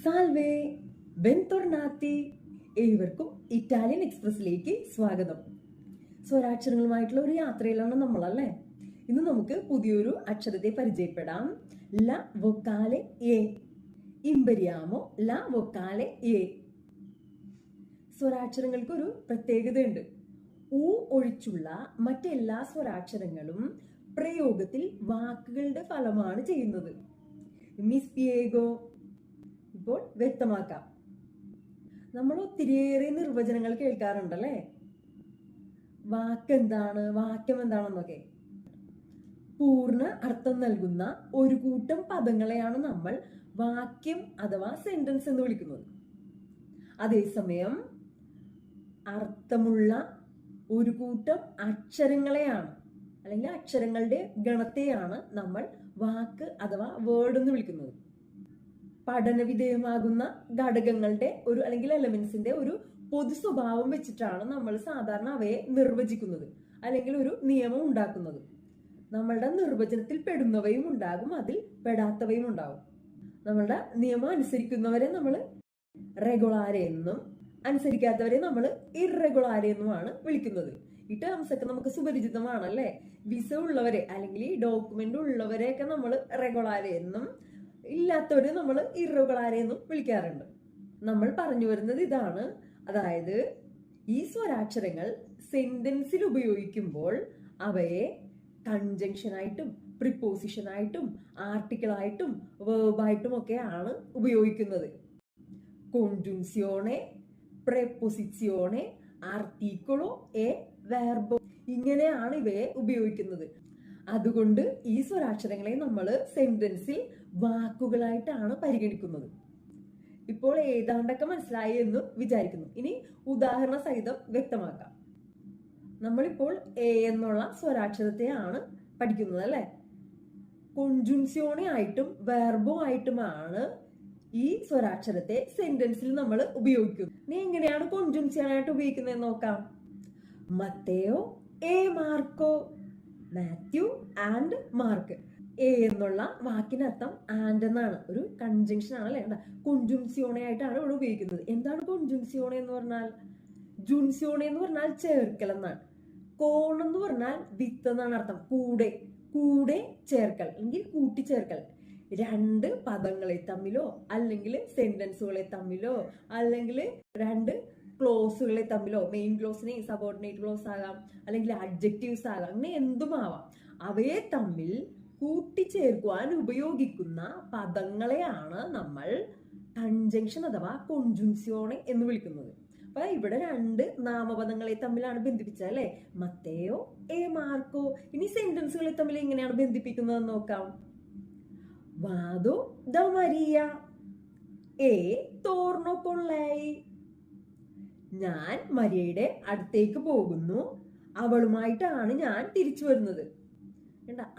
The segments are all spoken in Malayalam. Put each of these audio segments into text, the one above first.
സാൽവേ ബെൻതൊർനാത്തി. ഏവർക്കും ഇറ്റാലിയൻ എക്സ്പ്രസിലേക്ക് സ്വാഗതം. സ്വരാക്ഷരങ്ങളുമായിട്ടുള്ള ഒരു യാത്രയിലാണ് നമ്മളല്ലേ. ഇന്ന് നമുക്ക് പുതിയൊരു അക്ഷരത്തെ പരിചയപ്പെടാം. ല വൊക്കാലെ എ. ഇമ്പരിയാമോ ല വൊക്കാലെ എ. സ്വരാക്ഷരങ്ങൾക്ക് ഒരു പ്രത്യേകതയുണ്ട്. ഊ ഒഴിച്ചുള്ള മറ്റെല്ലാ സ്വരാക്ഷരങ്ങളും പ്രയോഗത്തിൽ വാക്കുകളുടെ ഫലമാണ് ചെയ്യുന്നത്. മിസ് പിയേഗോ. ഇപ്പോൾ വ്യക്തമാക്കാം. നമ്മൾ ഒത്തിരിയേറെ നിർവചനങ്ങൾ കേൾക്കാറുണ്ടല്ലേ. വാക്കെന്താണ്, വാക്യം എന്താണെന്നൊക്കെ. പൂർണ്ണ അർത്ഥം നൽകുന്ന ഒരു കൂട്ടം പദങ്ങളെയാണ് നമ്മൾ വാക്യം അഥവാ സെന്റൻസ് എന്ന് വിളിക്കുന്നത്. അതേസമയം അർത്ഥമുള്ള ഒരു കൂട്ടം അക്ഷരങ്ങളെയാണ് അല്ലെങ്കിൽ അക്ഷരങ്ങളുടെ ഗണത്തെയാണ് നമ്മൾ വാക്ക് അഥവാ വേർഡ് എന്ന് വിളിക്കുന്നത്. പഠനവിധേയമാകുന്ന ഘടകങ്ങളുടെ ഒരു അല്ലെങ്കിൽ എലമെന്റ്സിന്റെ ഒരു പൊതു സ്വഭാവം വെച്ചിട്ടാണ് നമ്മൾ സാധാരണ അവയെ നിർവചിക്കുന്നത് അല്ലെങ്കിൽ ഒരു നിയമം ഉണ്ടാക്കുന്നത്. നമ്മളുടെ നിർവചനത്തിൽ പെടുന്നവയും ഉണ്ടാകും, അതിൽ പെടാത്തവയും ഉണ്ടാകും. നമ്മളുടെ നിയമം അനുസരിക്കുന്നവരെ നമ്മൾ റെഗുലാരെ എന്നും അനുസരിക്കാത്തവരെ നമ്മൾ ഇറഗുലാരെ എന്നുമാണ് വിളിക്കുന്നത്. ഈ ടേംസ് ഒക്കെ നമുക്ക് സുപരിചിതമാണല്ലേ. വിസ ഉള്ളവരെ അല്ലെങ്കിൽ ഈ ഡോക്യുമെന്റ് ഉള്ളവരെയൊക്കെ നമ്മൾ റെഗുലാരെ എന്നും ഇല്ലാത്തവരെ നമ്മൾ ഇറഗുലാരെ എന്നും വിളിക്കാറുണ്ട്. നമ്മൾ പറഞ്ഞു വരുന്നത് ഇതാണ്. അതായത് ഈ സ്വരാക്ഷരങ്ങൾ സെന്റൻസിൽ ഉപയോഗിക്കുമ്പോൾ അവയെ കൺജങ്ഷനായിട്ടും പ്രിപ്പോസിഷനായിട്ടും ആർട്ടിക്കിളായിട്ടും വേർബായിട്ടും ഒക്കെയാണ് ഉപയോഗിക്കുന്നത്. കോൺജുൻസിയോണെ, പ്രെപ്പോസിസിയോണെ, ആർട്ടിക്കിളോ, എ വെർബോ, ഇങ്ങനെയാണ് ഇവയെ ഉപയോഗിക്കുന്നത്. അതുകൊണ്ട് ഈ സ്വരാക്ഷരങ്ങളെ നമ്മൾ സെന്റൻസിൽ വാക്കുകളായിട്ടാണ് പരിഗണിക്കുന്നത്. ഇപ്പോൾ ഏതാണ്ടൊക്കെ മനസ്സിലായി എന്ന് വിചാരിക്കുന്നു. ഇനി ഉദാഹരണ സഹിതം വ്യക്തമാക്കാം. നമ്മളിപ്പോൾ എ എന്നുള്ള സ്വരാക്ഷരത്തെയാണ് പഠിക്കുന്നത് അല്ലെ. കോൺജുൻസിയോണെ ആയിട്ടും വെർബോ ആയിട്ടുമാണ് ഈ സ്വരാക്ഷരത്തെ സെന്റൻസിൽ നമ്മൾ ഉപയോഗിക്കുന്നത്. ഇനി എങ്ങനെയാണ് കോൺജുൻസിയോണായിട്ട് ഉപയോഗിക്കുന്നത് നോക്കാം. മത്തേയോ എ മാർക്കോ. Matthew and Mark. എ എന്നുള്ള വാക്കിനർത്ഥം ആൻഡ് എന്നാണ്, ഒരു കൺജങ്ഷൻ ആണ് അല്ലെ. കോൺജുൻസിയോണെ ആയിട്ടാണ് ഇവിടെ ഉപയോഗിക്കുന്നത്. എന്താണ് കോൺജുൻസിയോണെ എന്ന് പറഞ്ഞാൽ? ജുൻസിയോണെ എന്ന് പറഞ്ഞാൽ ചേർക്കൽ എന്നാണ്. കോൺ എന്ന് പറഞ്ഞാൽ വിത്ത് എന്നാണ് അർത്ഥം. കൂടെ, കൂടെ ചേർക്കൽ അല്ലെങ്കിൽ കൂട്ടിച്ചേർക്കൽ. രണ്ട് പദങ്ങളെ തമ്മിലോ അല്ലെങ്കിൽ സെന്റൻസുകളെ തമ്മിലോ അല്ലെങ്കിൽ രണ്ട് ക്ലോസുകളെ തമ്മിലോ, മെയിൻ ക്ലോസിനെ സബോർഡിനേറ്റ് ക്ലോസ് ആകാം അല്ലെങ്കിൽ അഡ്ജക്റ്റീവ്സ് ആകാം, അങ്ങനെ എന്തുമാവാം, അവയെ തമ്മിൽ കൂട്ടിച്ചേർക്കുവാൻ ഉപയോഗിക്കുന്ന പദങ്ങളെയാണ് നമ്മൾ കൺജങ്ഷൻ അഥവാ കോൺജുൻസിയോണെ എന്ന് വിളിക്കുന്നത്. അപ്പൊ ഇവിടെ രണ്ട് നാമപദങ്ങളെ തമ്മിലാണ് ബന്ധിപ്പിച്ചത് അല്ലെ. മത്തേയോ എ മാർക്കോ. ഇനി സെന്റൻസുകളെ തമ്മിൽ എങ്ങനെയാണ് ബന്ധിപ്പിക്കുന്നത് നോക്കാം. വാദോ ദ മരിയ എ തോർണോ കൊള്ളായി. ഞാൻ മരിയയുടെ അടുത്തേക്ക് പോകുന്നു, അവളുമായിട്ടാണ് ഞാൻ തിരിച്ചു വരുന്നത്.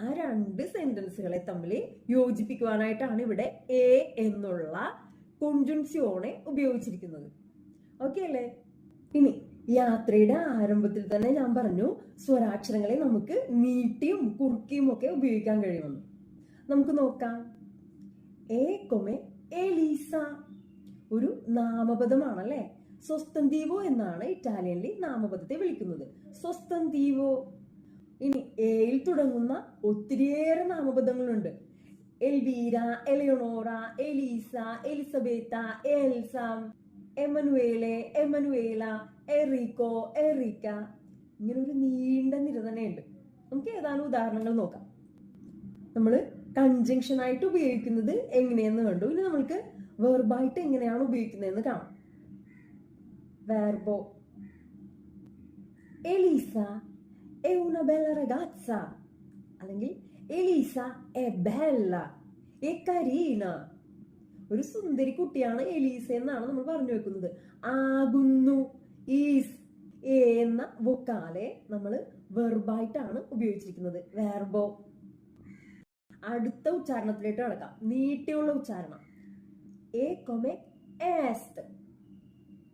ആ രണ്ട് സെന്റൻസുകളെ തമ്മിൽ യോജിപ്പിക്കുവാനായിട്ടാണ് ഇവിടെ എ എന്നുള്ള കോൺജുൻസിയോണെ ഉപയോഗിച്ചിരിക്കുന്നത്. ഓക്കെ അല്ലേ. ഇനി യാത്രയുടെ ആരംഭത്തിൽ തന്നെ ഞാൻ പറഞ്ഞു സ്വരാക്ഷരങ്ങളെ നമുക്ക് നീട്ടിയും കുറുക്കിയും ഒക്കെ ഉപയോഗിക്കാൻ കഴിയുമെന്ന്. നമുക്ക് നോക്കാം. എ കൊമെ എലീസ ഒരു നാമപദമാണല്ലേ. സ്വസ്തന്തീവോ എന്നാണ് ഇറ്റാലിയനിൽ നാമപദത്തെ വിളിക്കുന്നത്. സ്വസ്തന്തീവോ. ഇനി എയിൽ തുടങ്ങുന്ന ഒത്തിരിയേറെ നാമപദങ്ങളുണ്ട്. എൽവീര, എലിയോണോറ, എലീസ, എലിസബേത്ത, എൽസ, എമനുവേലെ, എമനുവേല, എറിക്കോ, എറിക്ക, ഇങ്ങനെ ഒരു നീണ്ട നിര തന്നെയുണ്ട്. നമുക്ക് ഏതാനും ഉദാഹരണങ്ങൾ നോക്കാം. നമ്മൾ കൺജങ്ഷൻ ആയിട്ട് ഉപയോഗിക്കുന്നത് എങ്ങനെയെന്ന് കണ്ടു. ഇനി നമ്മൾക്ക് വെർബായിട്ട് എങ്ങനെയാണ് ഉപയോഗിക്കുന്നതെന്ന് കാണാം. വെർബോ. എലീസ è una bella ragazza അല്ലെങ്കിൽ എലീസ è bella, è carina. ഒരു സുന്ദരി കുട്ടിയാണ് എലീസ എന്നാണ് നമ്മൾ പറഞ്ഞു വെക്കുന്നത്. ആകുന്നു, ഈസ്, എ എന്ന വൊക്കാലെ നമ്മൾ വെർബായിട്ടാണ് ഉപയോഗിച്ചിരിക്കുന്നത്. വെർബോ. അടുത്ത ഉച്ചാരണത്തിലേക്ക് കടക്കാം. നീട്ടിയുള്ള ഉച്ചാരണം. എ കൊമെ ഏസ്റ്റ്.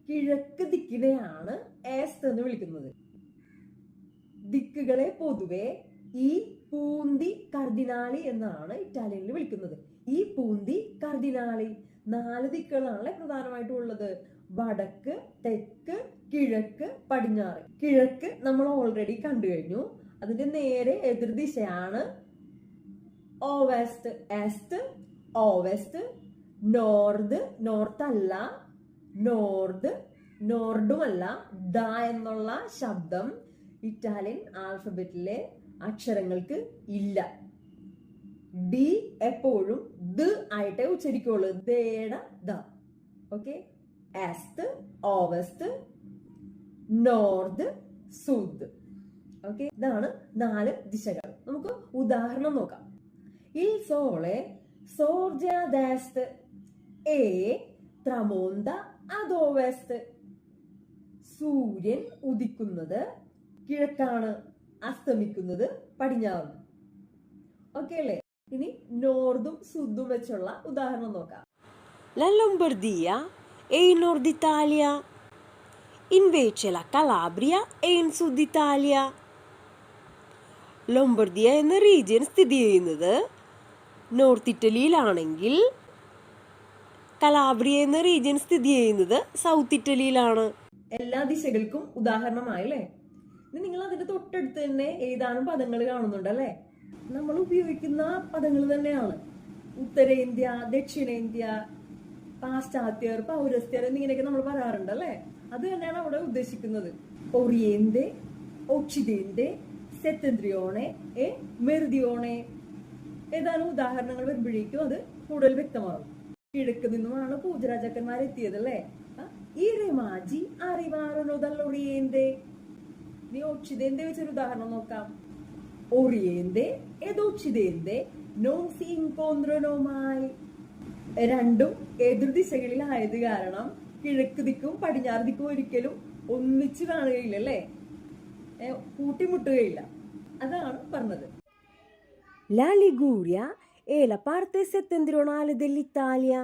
കിഴക്ക് ദിക്കിനെയാണ് ഏസ്റ്റ് എന്ന് വിളിക്കുന്നത്. ദിക്കുകളെ പൊതുവെ ഈ പൂന്തി കർദിനാളി എന്നാണ് ഇറ്റാലിയനിൽ വിളിക്കുന്നത്. ഈ പൂന്തി കർദിനാളി 4 ദിക്കുകളാണല്ലേ പ്രധാനമായിട്ടും ഉള്ളത്. വടക്ക്, തെക്ക്, കിഴക്ക്, പടിഞ്ഞാറ്. കിഴക്ക് നമ്മൾ ഓൾറെഡി കണ്ടു കഴിഞ്ഞു. അതിന്റെ നേരെ എതിർദിശയാണ് ഓവെസ്റ്റ്, എസ്റ്റ്, ഓവെസ്റ്റ്, നോർത്ത്, നോർത്ത് അല്ല, നോർത്ത്, നോർഡുമല്ല. ദ എന്നുള്ള ശബ്ദം ഇറ്റാലിയൻ ആൽഫബറ്റിലെ അക്ഷരങ്ങൾക്ക് ഇല്ല. ഡി എപ്പോഴും ദ ആയിട്ടേ ഉച്ചരിക്കുള്ളൂ. ദേട ദ. ഓക്കെ, എസ്റ്റ്, ഓവെസ്റ്റ്, നോർത്ത്, സൂദ്. ഓക്കെ, ഇതാണ് 4 ദിശകൾ. നമുക്ക് ഉദാഹരണം നോക്കാം. Il sole sorge ad est e tramonta ad ovest. സൂര്യൻ ഉദിക്കുന്നത് കിഴക്കാണ്, അസ്തമിക്കുന്നത് പടിഞ്ഞാറ്. ഓക്കെ അല്ലേ? ഇനി നോർദും സുദും വെച്ചുള്ള ഉദാഹരണം നോക്കാം. La Lombardia è in Nord Italia, invece la Calabria è in Sud Italia. ലൊംബർദിയ എന്ന റീജിയൻ സ്ഥിതി ചെയ്യുന്നത് നോർത്ത് ഇറ്റലിയിലാണെങ്കിൽ കലാബ്രിയ എന്ന റീജിയൻ സ്ഥിതി ചെയ്യുന്നത് സൗത്ത് ഇറ്റലിയിലാണ്. എല്ലാ ദിശകൾക്കും ഉദാഹരണമായല്ലേ? ഇനി നിങ്ങൾ അതിന്റെ തൊട്ടടുത്ത് തന്നെ ഏതാനും പദങ്ങൾ കാണുന്നുണ്ടല്ലേ? നമ്മൾ ഉപയോഗിക്കുന്ന പദങ്ങൾ തന്നെയാണ്. ഉത്തരേന്ത്യ, ദക്ഷിണേന്ത്യ, പാശ്ചാത്യർ, പൗരസ്ത്യർ എന്നിങ്ങനെയൊക്കെ നമ്മൾ പറയാറുണ്ടല്ലേ? അത് തന്നെയാണ് അവിടെ ഉദ്ദേശിക്കുന്നത്. ഓറിയന്തെ, ഒക്സിഡേന്തെ, സെറ്റൻട്രിയോണെ, മെറിഡിയോണെ. ഏതാനും ഉദാഹരണങ്ങൾ വരുമ്പോഴേക്കും അത് കൂടുതൽ വ്യക്തമാകും. കിഴക്ക് നിന്നുമാണ് പൂജരാജാക്കന്മാർ എത്തിയതല്ലേ? ഈ റെമാജി അറിവാറോ ദall'Oriente. ഇനി ഒക്സിഡേന്തെ വെച്ചൊരു ഉദാഹരണം നോക്കാം. ഓറിയന്തെ ed occidente non si incontrano mai. രണ്ടും എതിർദിശകളിലായത് കാരണം കിഴക്ക് ദിക്കും പടിഞ്ഞാറ് ദിക്കും ഒരിക്കലും ഒന്നിച്ചു കാണുകയില്ലല്ലേ? കൂട്ടിമുട്ടുകയില്ല. അതാണ് പറഞ്ഞത്. La Liguria è la parte settentrionale dell'Italia.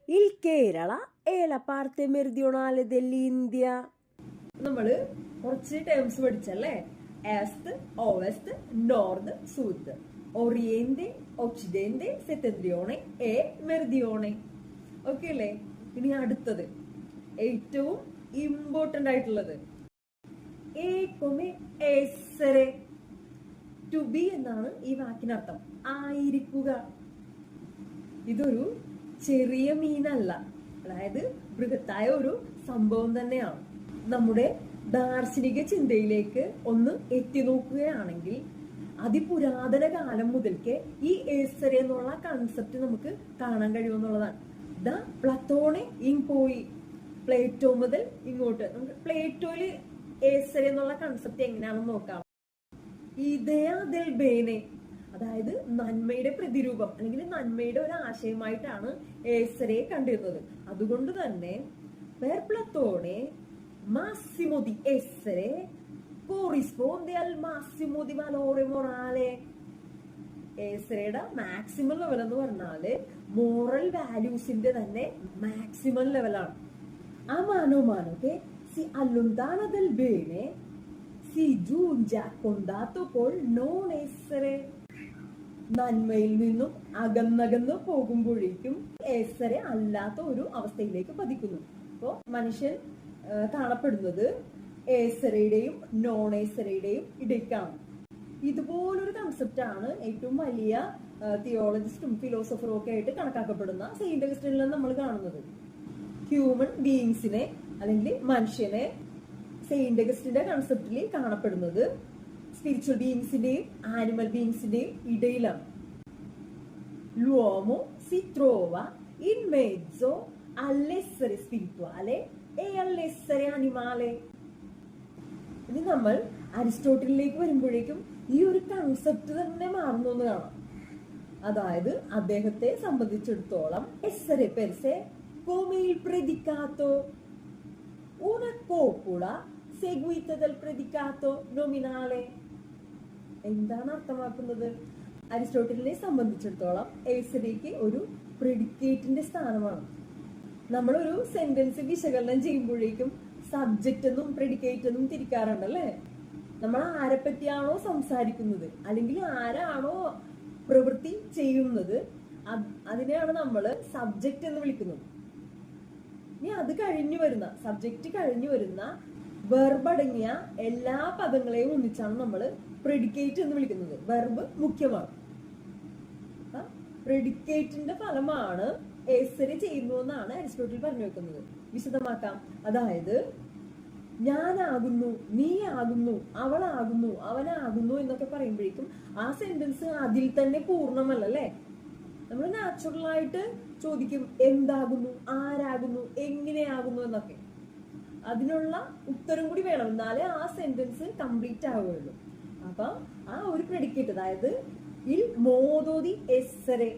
Il Kerala è la parte meridionale dell'India. നമ്മള് കുറച്ച് ടേംസ് പഠിച്ചല്ലേ? est, ovest, nord, sud, oriente, occidente, settentrione e meridione. Okay അല്ലേ? ഇനി അടുത്തത് ഏറ്റവും ഇമ്പോർട്ടന്റ് ആയിട്ടുള്ളത് e come essere. To be എന്നാണ് ഈ വാക്കിനർത്ഥം. ആയിരിക്കുക. ഇതൊരു ചെറിയ മീനല്ല, അതായത് ബൃഹത്തായ ഒരു സംഭവം തന്നെയാണ്. നമ്മുടെ ദാർശനിക ചിന്തയിലേക്ക് ഒന്ന് എത്തി നോക്കുകയാണെങ്കിൽ അതിപുരാതന കാലം മുതൽക്കേ ഈ ഏസറെ എന്നുള്ള കൺസെപ്റ്റ് നമുക്ക് കാണാൻ കഴിയുമെന്നുള്ളതാണ്. ദ പ്ലത്തോണെ ഇങ് പോയി, പ്ലേറ്റോ മുതൽ ഇങ്ങോട്ട്. നമുക്ക് പ്ലേറ്റോയില് ഏസറെ എന്നുള്ള കൺസെപ്റ്റ് എങ്ങനെയാണെന്ന് നോക്കാം. ഇദയ ദെൽ ബേനെ, അതായത് നന്മയുടെ പ്രതിരൂപം അല്ലെങ്കിൽ നന്മയുടെ ഒരു ആശയമായിട്ടാണ് ഏസറെ കണ്ടിരുന്നത്. അതുകൊണ്ട് തന്നെ per Platone massimo di essere corrisponde al massimo di valore morale. ഏസറയുടെ മാക്സിമം ലെവൽ എന്ന് പറഞ്ഞാല് മോറൽ വാല്യൂസിന്റെ തന്നെ മാക്സിമം ലെവലാണ്. ആ മാനോ che si allontana dal bene si giunge a contatto col non essere. നന്മയിൽ നിന്നും അകന്നകന്ന് പോകുമ്പോഴേക്കും ഏസറെ അല്ലാത്ത ഒരു അവസ്ഥയിലേക്ക് പതിക്കുന്നു. അപ്പോ മനുഷ്യൻ കാണപ്പെടുന്നത് ഏസറയുടെയും നോൺ ഏസറയുടെയും ഇടയ്ക്കാണ്. ഇതുപോലൊരു കൺസെപ്റ്റ് ആണ് ഏറ്റവും വലിയ തിയോളജിസ്റ്റും ഫിലോസഫറും ഒക്കെ ആയിട്ട് കണക്കാക്കപ്പെടുന്ന സെയിന്റ് അഗസ്റ്റിനിൽ നമ്മൾ കാണുന്നത്. ഹ്യൂമൻ ബീയിങ്സിനെ അല്ലെങ്കിൽ മനുഷ്യനെ സെയിന്റ് അഗസ്റ്റിന്റെ കൺസെപ്റ്റിൽ കാണപ്പെടുന്നത് സ്പിരിച്വൽ ബീയിങ്സിന്റെയും ആനിമൽ ബീയിങ്സിന്റെയും ഇടയിലാണ്. l'uomo si trova in mezzo all'essere spirituale e all'essere animale. ഇനി നമ്മൾ അരിസ്റ്റോട്ടലിലേക്ക് വരുമ്പോഴേക്കും ഈ ഒരു കൺസെപ്റ്റ് തന്നെ മാറുന്നു എന്ന് കാണാം. അതായത് അദ്ദേഹത്തെ സംബന്ധിച്ചിടത്തോളം essere per sé come il predicato, una copula seguita dal predicato nominale. എന്താണ് അർത്ഥമാക്കുന്നത്? അരിസ്റ്റോട്ടലിനെ സംബന്ധിച്ചിടത്തോളം ഏസറയ്ക്ക് ഒരു പ്രെഡിക്കേറ്റിന്റെ സ്ഥാനമാണ്. നമ്മളൊരു സെന്റൻസ് വിശകലനം ചെയ്യുമ്പോഴേക്കും സബ്ജക്റ്റ് എന്നും പ്രെഡിക്കേറ്റ് എന്നും തിരിക്കാറുണ്ടല്ലേ? നമ്മൾ ആരെ പറ്റിയാണോ സംസാരിക്കുന്നത് അല്ലെങ്കിൽ ആരാണോ പ്രവൃത്തി ചെയ്യുന്നത് അതിനെയാണ് നമ്മൾ സബ്ജക്റ്റ് എന്ന് വിളിക്കുന്നത്. ഇനി അത് സബ്ജക്റ്റ് കഴിഞ്ഞു വരുന്ന വെർബ് അടങ്ങിയ എല്ലാ പദങ്ങളെയും ഒന്നിച്ചാണ് നമ്മൾ പ്രെഡിക്കേറ്റ് എന്ന് വിളിക്കുന്നത്. വെർബ് മുഖ്യമാണ്. പ്രെഡിക്കേറ്റിന്റെ ഫലമാണ് എസരെ ചെയ്യുന്നു എന്നാണ് അരിസ്റ്റോട്ടിൽ പറഞ്ഞു വെക്കുന്നത്. വിശദമാക്കാം. അതായത് ഞാനാകുന്നു, നീ ആകുന്നു, അവളാകുന്നു, അവനാകുന്നു എന്നൊക്കെ പറയുമ്പോഴേക്കും ആ സെന്റൻസ് അതിൽ തന്നെ പൂർണ്ണമല്ലേ. നമ്മൾ നാച്ചുറൽ ആയിട്ട് ചോദിക്കും എന്താകുന്നു, ആരാകുന്നു, എങ്ങനെയാകുന്നു എന്നൊക്കെ. അതിനുള്ള ഉത്തരം കൂടി വേണം, എന്നാലേ ആ സെന്റൻസ് കംപ്ലീറ്റ് ആവുകയുള്ളൂ. അപ്പൊ ആ ഒരു പ്രെഡിക്കേറ്റ്, അതായത് ഇൽ മോദോദി എസ്സരെ,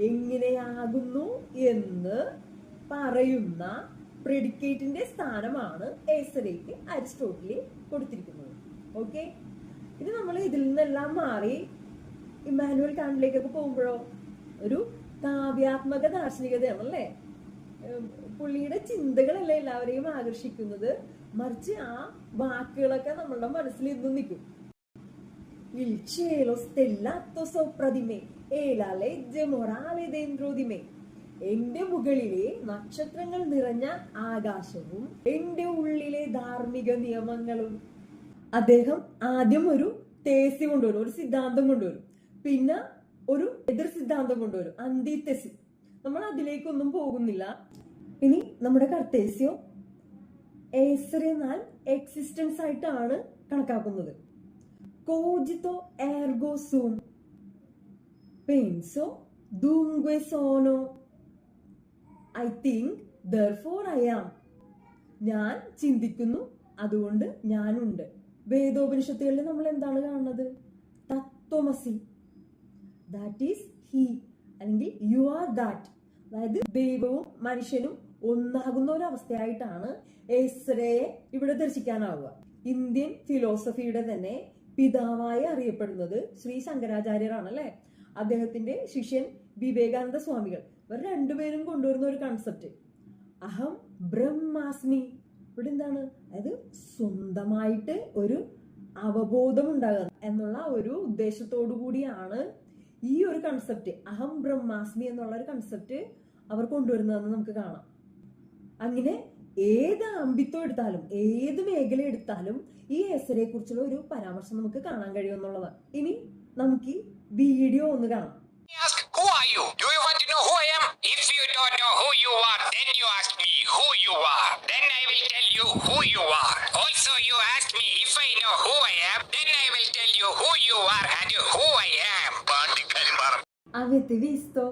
എങ്ങനെയാകുന്നു എന്ന് പറയുന്ന പ്രെഡിക്കേറ്റിന്റെ സ്ഥാനമാണ് എസരയ്ക്ക് അരിസ്റ്റോട്ടിൽ കൊടുത്തിരിക്കുന്നത്. ഓക്കെ, ഇത് നമ്മൾ ഇതിൽ നിന്നെല്ലാം മാറി ഇമ്മാനുവൽ കാന്റിലേക്കൊക്കെ പോകുമ്പോഴോ ഒരു കാവ്യാത്മക ദാർശനികതയാണല്ലേ. പുള്ളിയുടെ ചിന്തകളല്ല എല്ലാവരെയും ആകർഷിക്കുന്നത്, മറിച്ച് ആ വാക്കുകളൊക്കെ നമ്മളുടെ മനസ്സിൽ ഇന്നും നിൽക്കും. Il cielo stellato sopra di me e la legge morale dentro di me. എന്റെ മുകളിലെ നക്ഷത്രങ്ങൾ നിറഞ്ഞ ആകാശവും എന്റെ ഉള്ളിലെ ധാർമ്മിക നിയമങ്ങളും. അദ്ദേഹം ആദ്യം ഒരു തേസി കൊണ്ടുവരും, ഒരു സിദ്ധാന്തം കൊണ്ടുവരും, പിന്നെ ഒരു എതിർ സിദ്ധാന്തം കൊണ്ടുവരും, അന്തിതെസി. നമ്മൾ അതിലേക്കൊന്നും പോകുന്നില്ല. ഇനി നമ്മുടെ കർത്തേസ്യോ എസറെ എന്നാൽ എക്സിസ്റ്റൻസ് ആയിട്ടാണ് കണക്കാക്കുന്നത്. Cogito ergo sum, penso dunque sono, I think therefore I am. ഞാൻ ചിന്തിക്കുന്നു, അതുകൊണ്ട് ഞാനുണ്ട്. വേദോപനിഷത്തുകളിൽ നമ്മൾ എന്താണ് കാണുന്നത്? തത്വമസി, ദാറ്റ് ഈസ് ഹി, അല്ലെങ്കിൽ യു ആർ ദാറ്റ്. അതായത് ദൈവവും മനുഷ്യനും ഒന്നാകുന്ന ഒരു അവസ്ഥയായിട്ടാണ് എസ്രയെ ഇവിടെ ദർശിക്കാനാവുക. ഇന്ത്യൻ ഫിലോസഫിയുടെ തന്നെ പിതാവായി അറിയപ്പെടുന്നത് ശ്രീ ശങ്കരാചാര്യരാണല്ലേ. അദ്ദേഹത്തിന്റെ ശിഷ്യൻ വിവേകാനന്ദ സ്വാമികൾ, ഇവർ രണ്ടുപേരും കൊണ്ടുവരുന്ന ഒരു കൺസെപ്റ്റ് അഹം ബ്രഹ്മാസ്മി. ഇവിടെ എന്താണ്? അതായത് സ്വന്തമായിട്ട് ഒരു അവബോധം ഉണ്ടാകുക എന്നുള്ള ഒരു ഉദ്ദേശത്തോടു കൂടിയാണ് ഈ ഒരു കൺസെപ്റ്റ് അഹം ബ്രഹ്മാസ്മി എന്നുള്ള ഒരു കൺസെപ്റ്റ് അവർ കൊണ്ടുവരുന്നതെന്ന് നമുക്ക് കാണാം. അങ്ങനെ ഏത് അമ്പിത്വം എടുത്താലും ഏത് മേഖല എടുത്താലും ഈ എസരെ കുറിച്ചുള്ള ഒരു പരാമർശം നമുക്ക് കാണാൻ കഴിയുമെന്നുള്ളതാണ്. ഇനി നമുക്ക് ഈ വീഡിയോ ഒന്ന് കാണാം. Who are you? Do you want to know who I am? If you don't know who you are, then you ask me who you are. Then I will tell you who you are. Also, you ask me if I know who I am, then I will tell you who you are and who I am. അവത്തെ വിസ്തോ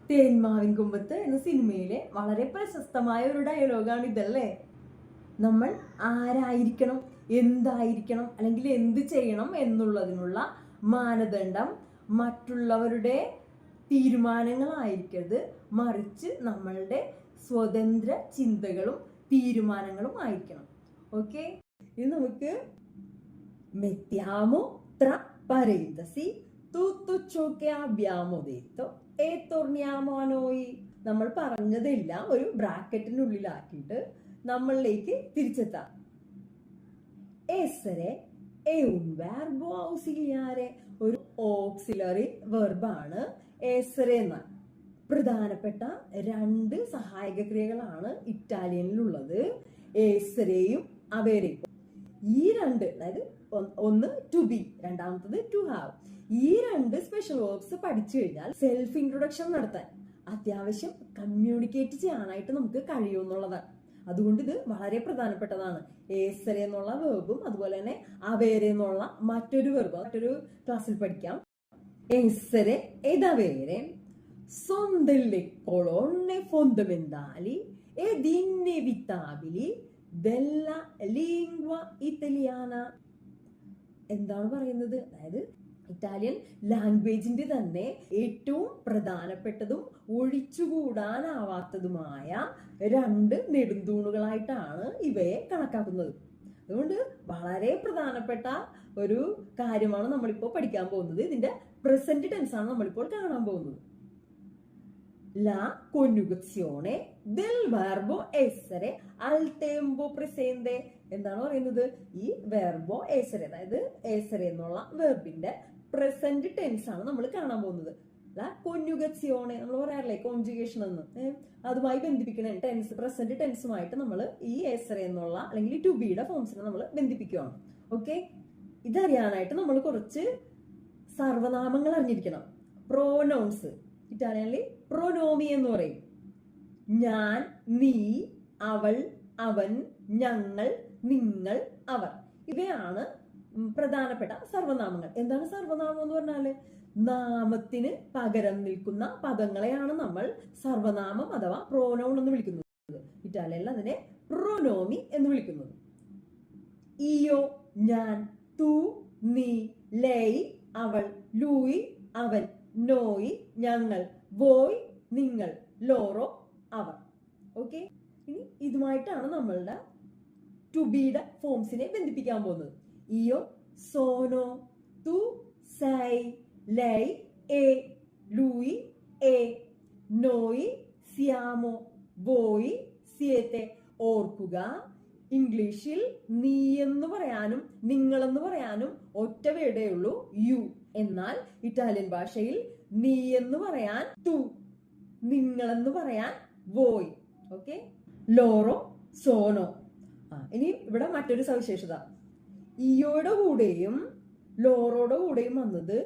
Thenmavin Kombathu എന്ന സിനിമയിലെ വളരെ പ്രശസ്തമായ ഒരു ഡയലോഗാണ് ഇതല്ലേ. നമ്മൾ ആരായിരിക്കണം, എന്തായിരിക്കണം, അല്ലെങ്കിൽ എന്ത് ചെയ്യണം എന്നുള്ളതിനുള്ള മാനദണ്ഡം മറ്റുള്ളവരുടെ തീരുമാനങ്ങളായിരിക്കരുത്, മറിച്ച് നമ്മളുടെ സ്വതന്ത്ര ചിന്തകളും തീരുമാനങ്ങളും ആയിരിക്കണം. ഓക്കെ, ഇത് നമുക്ക് mettiamo tra parentesi tutto ciò che abbiamo detto e torniamo a noi. നമ്മൾ പറഞ്ഞതെല്ലാം ഒരു ബ്രാക്കറ്റിനുള്ളിലാക്കിയിട്ട് നമ്മളിലേക്ക് തിരിച്ചെത്താം. essere è un verbo ausiliare, ഒരു ഓക്സിലറി വെർബാണ് essere എന്നാൽ. പ്രധാനപ്പെട്ട രണ്ട് സഹായക ക്രിയകളാണ് ഇറ്റാലിയനിലുള്ളത്, എസരെയും അവേരെയും. ഈ രണ്ട്, അതായത് ഒന്ന് ടു ബി, രണ്ടാമത്തത് ടു ഹാവ്. ഈ രണ്ട് സ്പെഷ്യൽ വേർബ്സ് പഠിച്ചു കഴിഞ്ഞാൽ സെൽഫ് ഇൻട്രൊഡക്ഷൻ നടത്താൻ, അത്യാവശ്യം കമ്മ്യൂണിക്കേറ്റ് ചെയ്യാനായിട്ട് നമുക്ക് കഴിയുമെന്നുള്ളതാണ്. അതുകൊണ്ട് ഇത് വളരെ പ്രധാനപ്പെട്ടതാണ്. ഏസരെ എന്നുള്ള വേർബും അതുപോലെ തന്നെ അവേരെ എന്നുള്ള മറ്റൊരു വെർബ് മറ്റൊരു ക്ലാസ്സിൽ പഠിക്കാം. essere ed avere sono delle colonne fondamentali ed inevitabili della lingua italiana. എന്താണ് പറയുന്നത്? അതായത് ഇറ്റാലിയൻ ലാംഗ്വേജിന്റെ തന്നെ ഏറ്റവും പ്രധാനപ്പെട്ടതും ഒഴിച്ചുകൂടാനാവാത്തതുമായ രണ്ട് നെടുന്തൂണുകളായിട്ടാണ് ഇവയെ കണക്കാക്കുന്നത്. അതുകൊണ്ട് വളരെ പ്രധാനപ്പെട്ട ഒരു കാര്യമാണ് നമ്മളിപ്പോൾ പഠിക്കാൻ പോകുന്നത്. ഇതിന്റെ പ്രസന്റ് ടെൻസ് ആണ് നമ്മളിപ്പോൾ കാണാൻ പോകുന്നത്. La coniugazione del verbo essere al tempo presente എന്താണ് പറയുന്നത്? ഈ വെർബോ ഏസറെ, അതായത് ഏസറെ എന്നുള്ള വെർബിന്റെ പ്രസന്റ് ടെൻസ് ആണ് നമ്മൾ കാണാൻ പോകുന്നത്. കൊന്യുഗസിയോണെ നമ്മൾ പറയാറില്ലേ കോൺജുഗേഷൻ എന്ന്, അതുമായി ബന്ധിപ്പിക്കണ ടെൻസ്, പ്രസന്റ് ടെൻസുമായിട്ട് നമ്മൾ ഈ ഏസറെ എന്നുള്ള അല്ലെങ്കിൽ ടു ബിയുടെ ഫോംസിനെ നമ്മൾ ബന്ധിപ്പിക്കുകയാണ്. ഓക്കെ, ഇതറിയാനായിട്ട് നമ്മൾ കുറച്ച് സർവനാമങ്ങൾ അറിഞ്ഞിരിക്കണം. പ്രോനൗൺസ് ഇറ്റാലിയനിൽ പ്രൊനോമി എന്ന് പറയും. ഞാൻ, നീ, അവൾ, അവൻ, ഞങ്ങൾ, നിങ്ങൾ, അവർ, ഇവയാണ് പ്രധാനപ്പെട്ട സർവനാമങ്ങൾ. എന്താണ് സർവനാമം എന്ന് പറഞ്ഞാല്? നാമത്തിന് പകരം നിൽക്കുന്ന പദങ്ങളെയാണ് നമ്മൾ സർവനാമം അഥവാ പ്രോനൗൺ എന്ന് വിളിക്കുന്നത്. ഇറ്റാലിയനിൽ അതിനെ പ്രൊനോമി എന്ന് വിളിക്കുന്നത്. ഇയോ ഞാൻ, തു, നീ, ലൈ, അവൾ, ലൂയി, അവൻ, നോയി, ഞങ്ങൾ, വോയ്, നിങ്ങൾ, ലോറോ, അവർ. ഓക്കെ, ഇനി ഇതുമായിട്ടാണ് നമ്മളുടെ ടു ബിയുടെ ഫോംസിനെ ബന്ധിപ്പിക്കാൻ പോകുന്നത്. ഇയോ, സോനോ, തു, സൈ, ലൈ, എ, ലൂയി, എ, നോയി, സിയാമോ, വോയി, സിയേത്തെ. ഓർക്കുക, ഇംഗ്ലീഷിൽ നീ എന്ന് പറയാനും നിങ്ങളെന്ന് പറയാനും ഒറ്റ വേടേ ഉള്ളൂ, യു. എന്നാൽ ഇറ്റാലിയൻ ഭാഷയിൽ നീ എന്ന് പറയാൻ തു, നിങ്ങളെന്ന് പറയാൻ വോയ്. ഓക്കെ, ലോറോ, സോനോ. ഇനി ഇവിടെ മറ്റൊരു സവിശേഷത, ഇയോയുടെ കൂടെയും ലോറോയുടെ കൂടെയും വന്നത്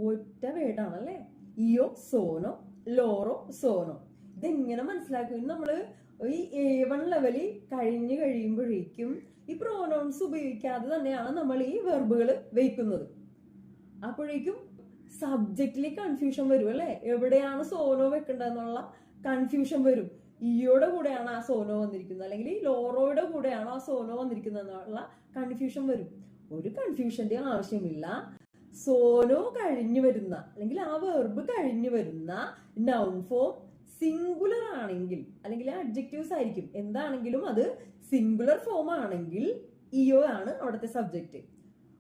ഒറ്റ വേടാണല്ലേ. ഇയോ, സോനോ, ലോറോ, സോനോ. ഇതെങ്ങനെ മനസ്സിലാക്കും? നമ്മള് ഈ A1 ലെവലിൽ കഴിഞ്ഞു കഴിയുമ്പോഴേക്കും ഈ പ്രോനൗൺസ് ഉപയോഗിക്കാതെ തന്നെയാണ് നമ്മൾ ഈ വെർബുകൾ വയ്ക്കുന്നത്. അപ്പോഴേക്കും സബ്ജക്റ്റിൽ കൺഫ്യൂഷൻ വരും അല്ലെ, എവിടെയാണ് സോനോ വെക്കേണ്ടതെന്നുള്ള കൺഫ്യൂഷൻ വരും. ഇയോയുടെ കൂടെയാണ് ആ സോനോ വന്നിരിക്കുന്നത് അല്ലെങ്കിൽ ലോറോയുടെ കൂടെയാണ് ആ സോനോ വന്നിരിക്കുന്നത് എന്നുള്ള കൺഫ്യൂഷൻ വരും. ഒരു കൺഫ്യൂഷന്റെ ആവശ്യമില്ല. സോനോ കഴിഞ്ഞു വരുന്ന അല്ലെങ്കിൽ ആ വെർബ് കഴിഞ്ഞു വരുന്ന നൗൺ ഫോം സിംഗുലർ ആണെങ്കിൽ അല്ലെങ്കിൽ അഡ്ജക്റ്റീവ്സ് ആയിരിക്കും, എന്താണെങ്കിലും അത് സിംഗുലർ ഫോം ആണെങ്കിൽ ഇയോ ആണ് അവിടുത്തെ സബ്ജക്റ്റ്,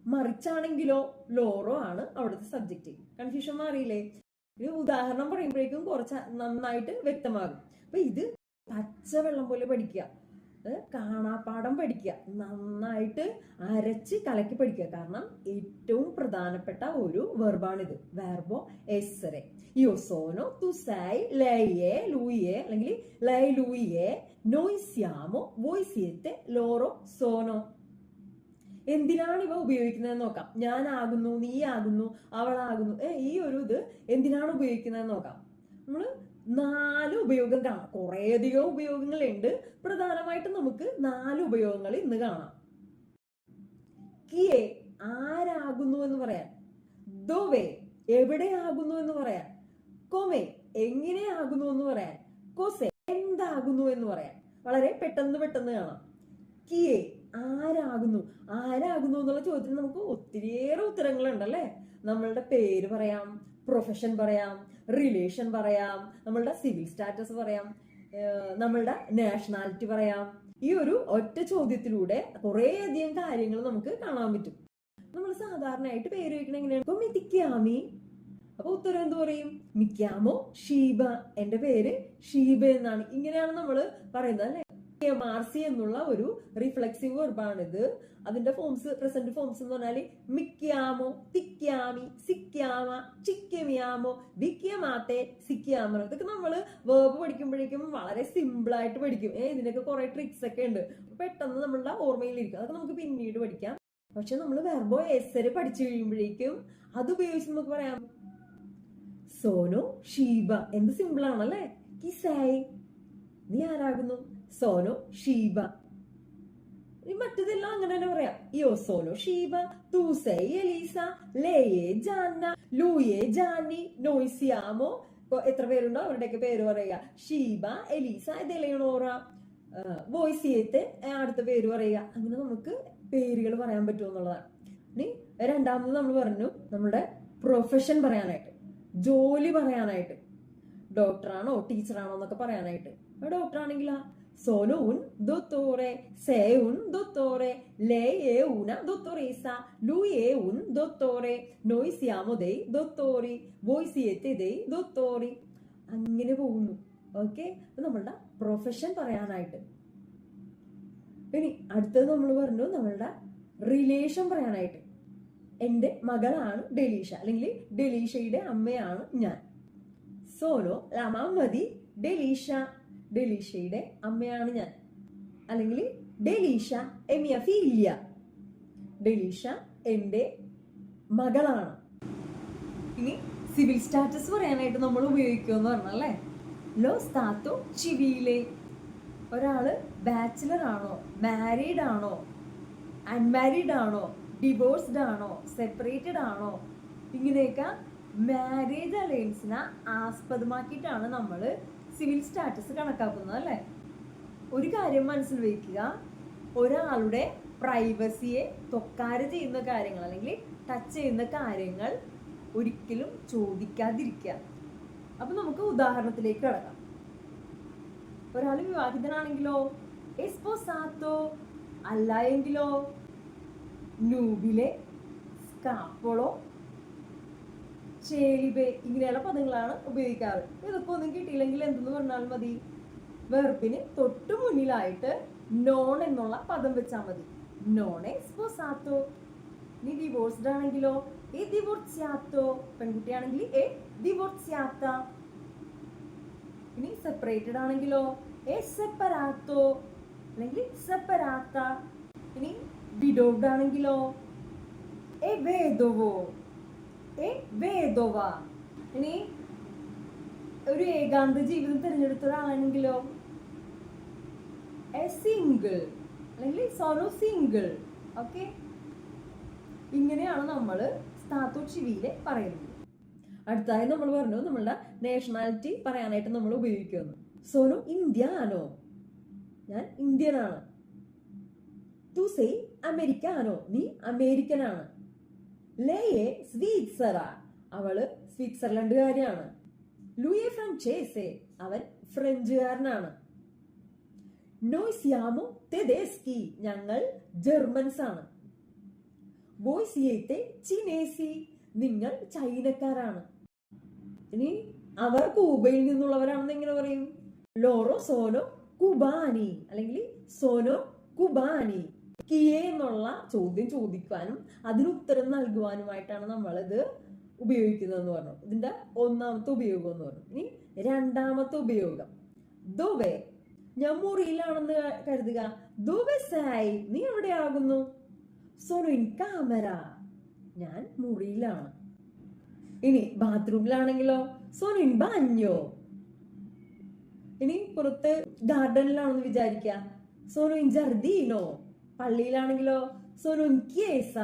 മറിച്ചാണെങ്കിലോ ലോറോ ആണ് അവിടുത്തെ സബ്ജക്റ്റ്. കൺഫ്യൂഷൻ മാറിയില്ലേ? ഒരു ഉദാഹരണം പറയുമ്പോഴേക്കും കുറച്ച് നന്നായിട്ട് വ്യക്തമാകും. അപ്പൊ ഇത് പച്ചവെള്ളം പോലെ പഠിക്കുക, കാണാപ്പാടം പഠിക്കുക, നന്നായിട്ട് അരച്ച് കലക്കി പഠിക്കുക. കാരണം ഏറ്റവും പ്രധാനപ്പെട്ട ഒരു വെർബാണിത്, വെർബോ എസ്സറെ. io sono, tu sei, lei è, lui è, അല്ലെങ്കിൽ lei lui è, noi siamo, voi siete, loro sono. എന്തിനാണ് ഇവ ഉപയോഗിക്കുന്നത് നോക്കാം. ഞാനാകുന്നു, നീ ആകുന്നു, അവളാകുന്നു, ഈ ഒരു ഇത് എന്തിനാണ് ഉപയോഗിക്കുന്നത് നോക്കാം. നമ്മള് 4 ഉപയോഗം കാണാം. കുറേയധികം ഉപയോഗങ്ങളുണ്ട്. പ്രധാനമായിട്ടും നമുക്ക് 4 ഉപയോഗങ്ങൾ ഇന്ന് കാണാം. കിയെ, ആരാകുന്നു എന്ന് പറയാൻ. ദോവേ, എവിടെയാകുന്നു എന്ന് പറയാൻ. കൊമെ, എങ്ങനെയാകുന്നു എന്ന് പറയാൻ. കൊസെ, എന്താകുന്നു എന്ന് പറയാൻ. വളരെ പെട്ടെന്ന് കാണാം. കിയെ, ആരാകുന്നു. ആരാകുന്നു എന്നുള്ള ചോദ്യത്തിന് നമുക്ക് ഒത്തിരിയേറെ ഉത്തരങ്ങളുണ്ടല്ലേ. നമ്മളുടെ പേര് പറയാം, പ്രൊഫഷൻ പറയാം, റിലേഷൻ പറയാം, നമ്മളുടെ സിവിൽ സ്റ്റാറ്റസ് പറയാം, നമ്മളുടെ നാഷണാലിറ്റി പറയാം. ഈ ഒരു ഒറ്റ ചോദ്യത്തിലൂടെ കുറേയധികം കാര്യങ്ങൾ നമുക്ക് കാണാൻ പറ്റും. നമ്മൾ സാധാരണയായിട്ട് പേര് വയ്ക്കണ എങ്ങനെയാണ്? മിക്കാമി. അപ്പൊ ഉത്തരം എന്ത് പറയും? മിക്കാമോ ഷീബ, എന്റെ പേര് ഷീബ എന്നാണ്. ഇങ്ങനെയാണ് നമ്മൾ പറയുന്നത് അല്ലെ. മാർസി എന്നുള്ള ഒരു റിഫ്ലെക്സീവ് വെർബാണിത്. അതിന്റെ ഫോംസ്, പ്രസന്റ് ഫോംസ് എന്ന് പറഞ്ഞാല് മിക്കാമോ, തിക്കാമി, സിക്കാമ, ചിക്കമിയാമോ, ബിക്കമാത്തെ, സിക്കാമോ. ഇതൊക്കെ നമ്മള് വേർബ് പഠിക്കുമ്പോഴേക്കും വളരെ സിമ്പിൾ ആയിട്ട് പഠിക്കും. ഇതിനൊക്കെ കുറെ ട്രിക്സ് ഒക്കെ ഉണ്ട്, പെട്ടെന്ന് നമ്മളുടെ ഓർമ്മയിലിരിക്കും. അതൊക്കെ നമുക്ക് പിന്നീട് പഠിക്കാം. പക്ഷെ നമ്മൾ വെർബോ എസ്സര് പഠിച്ചു കഴിയുമ്പോഴേക്കും അത് ഉപയോഗിച്ച് നമുക്ക് പറയാം സോനോ ഷീബ. എന്ത് സിമ്പിൾ ആണല്ലേ. കിസായി, നീ ആരാകുന്നു. സോനോ ഷീബ. മറ്റതെല്ലാം അങ്ങനെ തന്നെ പറയാം. യോ സോനോ ഷീബ, തൂസൈ എലീസ, ലേയെ ജാന്ന, ലൂയെ ജാനി, നോയ്സിയാമോ. ഇപ്പൊ എത്ര പേരുണ്ടോ അവരുടെയൊക്കെ പേര് പറയുക. ഷീബ, എലീസ, ദെലയോണോറ, വോയ്സിയത്തെ അടുത്ത പേര് പറയുക. അങ്ങനെ നമുക്ക് പേരുകൾ പറയാൻ പറ്റും എന്നുള്ളതാണ്. ഇനി രണ്ടാമത് നമ്മൾ പറഞ്ഞു നമ്മുടെ പ്രൊഫഷൻ പറയാനായിട്ട്, ജോലി പറയാനായിട്ട്. ഡോക്ടറാണോ ടീച്ചറാണോ എന്നൊക്കെ പറയാനായിട്ട്. ഡോക്ടർ ആണെങ്കിലാ sono un dottore, sei un dottore, lei è una dottoressa, lui è un dottore, noi siamo dei dottori, voi siete dei dottori. അങ്ങനെ പോകുന്നു. ഓക്കെ, നമ്മളുടെ പ്രൊഫഷൻ പറയാനായിട്ട്. ഇനി അടുത്തത് നമ്മൾ പറഞ്ഞു നമ്മളുടെ റിലേഷൻ പറയാനായിട്ട്. എൻ്റെ മകളാണ് ഡെലീഷ, അല്ലെങ്കിൽ ഡെലീഷയുടെ അമ്മയാണ് ഞാൻ. സോനോ ലാ mamma di ഡെലീഷ, ഡെലീഷയുടെ അമ്മയാണ് ഞാൻ. അല്ലെങ്കിൽ ഡെലീഷ è mia figlia, ഡെലീഷ എൻ്റെ മകളാണ്. ഇനി സിവിൽ സ്റ്റാറ്റസ് പറയാനായിട്ട് നമ്മൾ ഉപയോഗിക്കുമെന്ന് പറഞ്ഞല്ലേ, ലോ സ്താത്തോ ചിവിയിലെ. ഒരാള് ബാച്ചിലർ ആണോ, മാരീഡ് ആണോ, അൺമാരീഡ് ആണോ, ഡിവോഴ്സ്ഡ് ആണോ, സെപ്പറേറ്റഡ് ആണോ, ഇങ്ങനെയൊക്കെ മാരേജ് അലയൻസിനെ ആസ്പദമാക്കിയിട്ടാണ് നമ്മൾ സിവിൽ സ്റ്റാറ്റസ് കണക്കാക്കുന്നത് അല്ലേ. ഒരു കാര്യം മനസ്സിൽ വയ്ക്കുക, ഒരാളുടെ പ്രൈവസിയെ തൊക്കാരെ ചെയ്യുന്ന കാര്യങ്ങൾ അല്ലെങ്കിൽ ടച്ച് ചെയ്യുന്ന കാര്യങ്ങൾ ഒരിക്കലും ചോദിക്കാതിരിക്കുക. അപ്പൊ നമുക്ക് ഉദാഹരണത്തിലേക്ക് കടക്കാം. ഒരാൾ വിവാഹിതനാണെങ്കിലോ എസ്പോസാത്തോ, അല്ല എങ്കിലോ നൂബിലെ, സ്കാപ്പോളോ, ചേലിബെ, ഇങ്ങനെയുള്ള പദങ്ങളാണ് ഉപയോഗിക്കാറ്. ഇതൊക്കെ ഒന്നും കിട്ടിയില്ലെങ്കിൽ എന്തെന്ന് പറഞ്ഞാൽ മതി, വെർബിന് തൊട്ടു മുന്നിലായിട്ട് നോൺ എന്നുള്ള പദം വെച്ചാൽ മതി. നോൺ എസ്പോസാത്തോ. ഇനി ഡിവോഴ്സ്ഡ് ആണെങ്കിലോ എ divorziato, പെൺകുട്ടിയാണെങ്കിൽ എ divorziata. ഇനി സെപ്പറേറ്റഡ് ആണെങ്കിലോ എ separato അല്ലെങ്കിൽ separata. ഇനി വിഡോവ്ഡ് ആണെങ്കിലോ എ vedovo, എ vedova. ഇനി ഒരു ഏകാന്ത ജീവിതം തിരഞ്ഞെടുത്ത ഒരാളാണെങ്കിലോ എ സിംഗിൾ അല്ലെങ്കിൽ സോനോ സിംഗിൾ. ഓക്കെ, ഇങ്ങനെയാണ് നമ്മൾ സ്താത്തോ ചിവിയിലെ പറയുന്നത്. അടുത്തായി നമ്മൾ പറഞ്ഞു നമ്മളുടെ നാഷണാലിറ്റി പറയാനായിട്ട് നമ്മൾ ഉപയോഗിക്കുന്നു. സോനോ ഇന്ത്യാനോ, ഞാൻ ഇന്ത്യനാണ്. തു സേ അമേരിക്കാനോ, നീ അമേരിക്കനാണ്. ലേയെ സ്വീറ്റ്സറ, അവള് സ്വിറ്റ്സർലൻഡുകാരിയാണ്. ലൂയെ ഫ്രാൻചേസെ, അവൻ ഫ്രഞ്ചുകാരനാണ്. നോയ് സിയാമോ തെദേസ്കി, ഞങ്ങൾ ജർമ്മൻസ് ആണ്. വോയ് സിയേത്തെ ചിനേസി, നിങ്ങൾ ചൈനക്കാരാണ്. ഇനി അവർ കൂബയിൽ നിന്നുള്ളവരാണെന്ന് എങ്ങനെ പറയും? ലോറോ സോനോ കുബാനി അല്ലെങ്കിൽ സോനോ കുബാനി. കിയെ എന്നുള്ള ചോദ്യം ചോദിക്കാനും അതിന് ഉത്തരം നൽകുവാനുമായിട്ടാണ് നമ്മളിത് ഉപയോഗിക്കുന്നതെന്ന് പറഞ്ഞു. ഇതിന്റെ ഒന്നാമത്തെ ഉപയോഗം എന്ന് പറഞ്ഞു. ഇനി രണ്ടാമത്തെ ഉപയോഗം ദോവേ, ഞാൻ മുറിയിലാണെന്ന് കരുതുക. ദോവേ സായി, നീ എവിടെയാകുന്നു? സോനോ ഇൻ കാമറ, ഞാൻ മുറിയിലാണ്. ഇനി ബാത്റൂമിലാണെങ്കിലോ സോനോ ഇൻ ബാഞ്ഞോ. ഇനി പുറത്ത് ഗാർഡനിലാണെന്ന് വിചാരിക്കുക. സോനോ ഇൻ ജർദീനോ. പള്ളിയിലാണെങ്കിലോ സോനോ ഇൻ കിയേസ.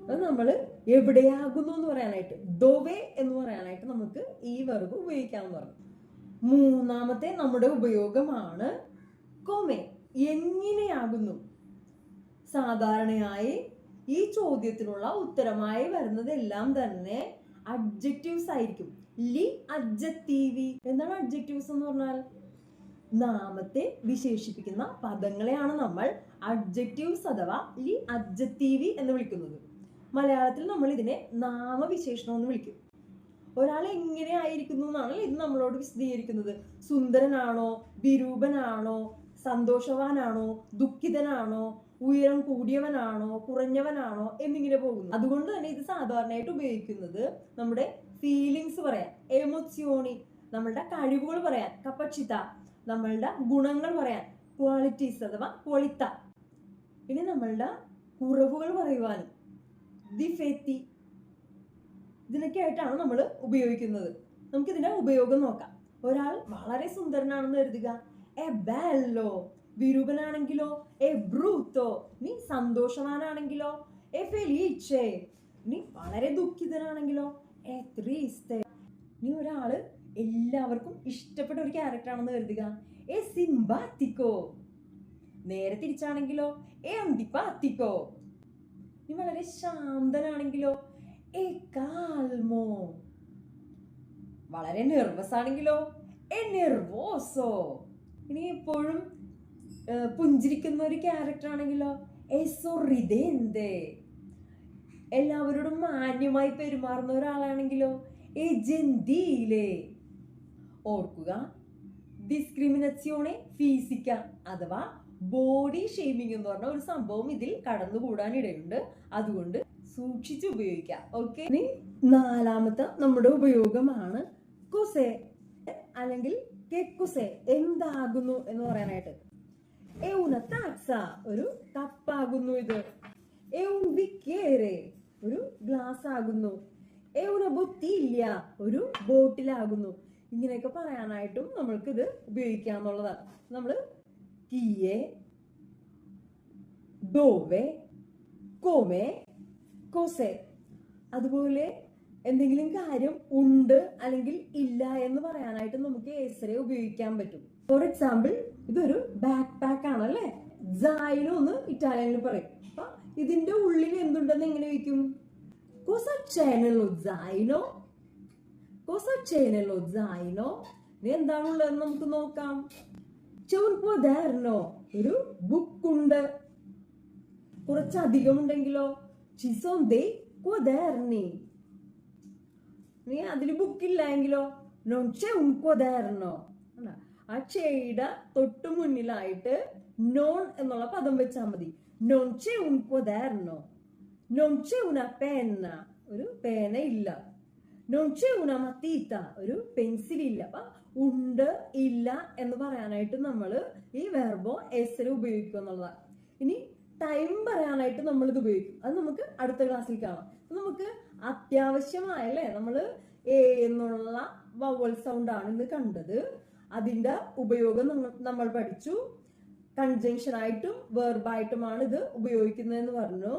അത് നമ്മൾ എവിടെയാകുന്നു എന്ന് പറയാനായിട്ട് ദോവേ എന്ന് പറയാനായിട്ട് നമുക്ക് ഈ വെർബ് ഉപയോഗിക്കാമെന്ന് പറഞ്ഞു. മൂന്നാമത്തെ നമ്മുടെ ഉപയോഗമാണ് കൊമെ, എങ്ങനെയാകുന്നു. സാധാരണയായി ഈ ചോദ്യത്തിനുള്ള ഉത്തരമായി വരുന്നതെല്ലാം തന്നെ അഡ്ജക്റ്റീവ്സ് ആയിരിക്കും. ലി അഡ്ജക്റ്റീവി. എന്താണ് അഡ്ജക്റ്റീവ്സ് എന്ന് പറഞ്ഞാൽ? നാമത്തെ വിശേഷിപ്പിക്കുന്ന പദങ്ങളെയാണ് നമ്മൾ അഡ്ജക്റ്റീവ്സ് അഥവാ ലി അഡ്ജക്റ്റീവി എന്ന് വിളിക്കുന്നത്. മലയാളത്തിൽ നമ്മൾ ഇതിനെ നാമവിശേഷണം എന്ന് വിളിക്കും. ഒരാൾ എങ്ങനെ ആയിരിക്കുന്നു എന്നാണ് ഇത് നമ്മളോട് വിശദീകരിക്കുന്നത്. സുന്ദരനാണോ, വിരൂപനാണോ, സന്തോഷവാനാണോ, ദുഃഖിതനാണോ, ഉയരം കൂടിയവനാണോ, കുറഞ്ഞവനാണോ എന്നിങ്ങനെ പോകുന്നു. അതുകൊണ്ട് തന്നെ ഇത് സാധാരണയായിട്ട് ഉപയോഗിക്കുന്നത് നമ്മുടെ ഫീലിങ്സ് പറയാൻ, എമോസ്യോണി, നമ്മളുടെ കഴിവുകൾ പറയാൻ, കപ്പച്ചിത്ത, നമ്മളുടെ ഗുണങ്ങൾ പറയാൻ, ക്വാളിറ്റീസ് അഥവാ ക്വാളിത്ത. ഇനി നമ്മളുടെ കുറവുകൾ പറയുവാനും, ഡിഫെക്റ്റി, ഇതിനൊക്കെ ആയിട്ടാണ് നമ്മൾ ഉപയോഗിക്കുന്നത്. നമുക്കിതിന്റെ ഉപയോഗം നോക്കാം. ഒരാൾ വളരെ സുന്ദരനാണെന്ന് കരുതുക, എ ബെല്ലോ. വിരൂപനാണെങ്കിലോ എ ബ്രൂത്തോ. നീ സന്തോഷവാനാണെങ്കിലോ എ ഫെലീച്ചെ. നീ വളരെ ദുഃഖിതനാണെങ്കിലോ എ ട്രിസ്റ്റെ. നീ ഒരാള് എല്ലാവർക്കും ഇഷ്ടപ്പെട്ട ഒരു ക്യാരക്ടർ ആണെന്ന് കരുതുക, എ സിംപാത്തിക്കോ. നേരെ തിരിച്ചാണെങ്കിലോ എ അന്തിപ്പാത്തിക്കോ. നീ വളരെ ശാന്തനാണെങ്കിലോ എ കാൽമോ. വളരെ നെർവസ് ആണെങ്കിലോ എ നെർവോസോ. ഇനി എപ്പോഴും പുഞ്ചിരിക്കുന്ന ഒരു ക്യാരക്ടർ ആണെങ്കിലോ എ സൊറിദേന്തെ. എല്ലാവരോടും മാന്യമായി പെരുമാറുന്ന ഒരാളാണെങ്കിലോ എ ജെന്തീലെ. ഓർക്കുക, ഡിസ്ക്രിമിനേഷനെ ഫിസിക്ക അഥവാ ബോഡി ഷെയ്മിങ് എന്ന് പറഞ്ഞ ഒരു സംഭവം ഇതിൽ കടന്നുകൂടാനിടയുണ്ട്. അതുകൊണ്ട് സൂക്ഷിച്ച് ഉപയോഗിക്കാം. ഓക്കെ, ഇനി നാലാമത്തെ നമ്മുടെ ഉപയോഗമാണ് കുസെ അല്ലെങ്കിൽ കെക്കുസെ. എന്താകുന്നു എന്ന് പറയാനായിട്ട്. എuna tazza, ഒരു കപ്പാകുന്നു ഇത്. un bicchiere, ഒരു ഗ്ലാസ് ആകുന്നു. una bottiglia, ഒരു ബോട്ടിലാകുന്നു. ഇങ്ങനെയൊക്കെ പറയാനായിട്ടും നമ്മൾക്ക് ഇത് ഉപയോഗിക്കാന്നുള്ളതാണ്. നമ്മൾ കിയെ, dove, come, cose. അതുപോലെ എന്തെങ്കിലും കാര്യം ഉണ്ട് അല്ലെങ്കിൽ ഇല്ല എന്ന് പറയാനായിട്ട് നമുക്ക് എസരെ ഉപയോഗിക്കാൻ പറ്റും. ഫോർ എക്സാമ്പിൾ, ഇതൊരു ബാക്ക് പാക്ക് ആണല്ലേ, zaino എന്ന് ഇറ്റാലിയനിൽ പറയും. അപ്പൊ ഇതിന്റെ ഉള്ളിൽ എന്തുണ്ടെന്ന് എങ്ങനെ വയ്ക്കും? cosa c'è nello zaino? cosa c'è nello zaino? ഇനി എന്താണുള്ളതെന്ന് നമുക്ക് നോക്കാം. c'è un quaderno, ഒരു ബുക്ക് ഉണ്ട്. കുറച്ചധികം ഉണ്ടെങ്കിലോ ci sono dei quaderni. നീ അതില് ബുക്കില്ല എങ്കിലോ non c'è un quaderno. ആ ചെയുടെ തൊട്ടു മുന്നിലായിട്ട് നോൺ എന്നുള്ള പദം വെച്ചാൽ മതി. non c'è un quaderno, non c'è una penna, ഒരു പേന ഇല്ല. non c'è una matita, ഒരു പെൻസിൽ ഇല്ല. അപ്പൊ ഉണ്ട് ഇല്ല എന്ന് പറയാനായിട്ട് നമ്മൾ ഈ വെർബോ എസരെ ഉപയോഗിക്കുക എന്നുള്ളതാണ്. ഇനി ടൈം പറയാനായിട്ട് നമ്മൾ ഇത് ഉപയോഗിക്കും. അത് നമുക്ക് അടുത്ത ക്ലാസ്സിൽ കാണാം. നമുക്ക് അത്യാവശ്യമായല്ലേ, നമ്മൾ എ എന്നുള്ള വവൽ സൗണ്ട് ആണ് ഇന്ന് കണ്ടത്. അതിന്റെ ഉപയോഗം നമ്മൾ പഠിച്ചു. കൺജങ്ഷൻ ആയിട്ടും വെർബായിട്ടുമാണ് ഇത് ഉപയോഗിക്കുന്നതെന്ന് പറഞ്ഞു.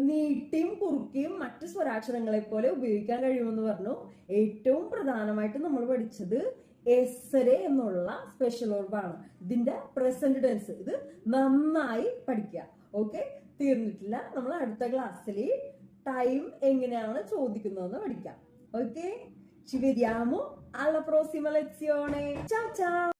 നീട്ടിയും കുറുക്കിയും മറ്റ് സ്വരാക്ഷരങ്ങളെ പോലെ ഉപയോഗിക്കാൻ കഴിയുമെന്ന് പറഞ്ഞു. ഏറ്റവും പ്രധാനമായിട്ട് നമ്മൾ പഠിച്ചത് എസരെ എന്നുള്ള സ്പെഷ്യൽ വെർബാണ്. ഇതിന്റെ പ്രസന്റ് ടെൻസ് ഇത് നന്നായി പഠിക്കുക. ഓക്കെ, തീർന്നിട്ടില്ല. നമ്മൾ അടുത്ത ക്ലാസ്സിൽ ടൈം എങ്ങനെയാണ് ചോദിക്കുന്നതെന്ന് പഠിക്കാം. Okay, ci vediamo alla prossima lezione. Ciao ciao.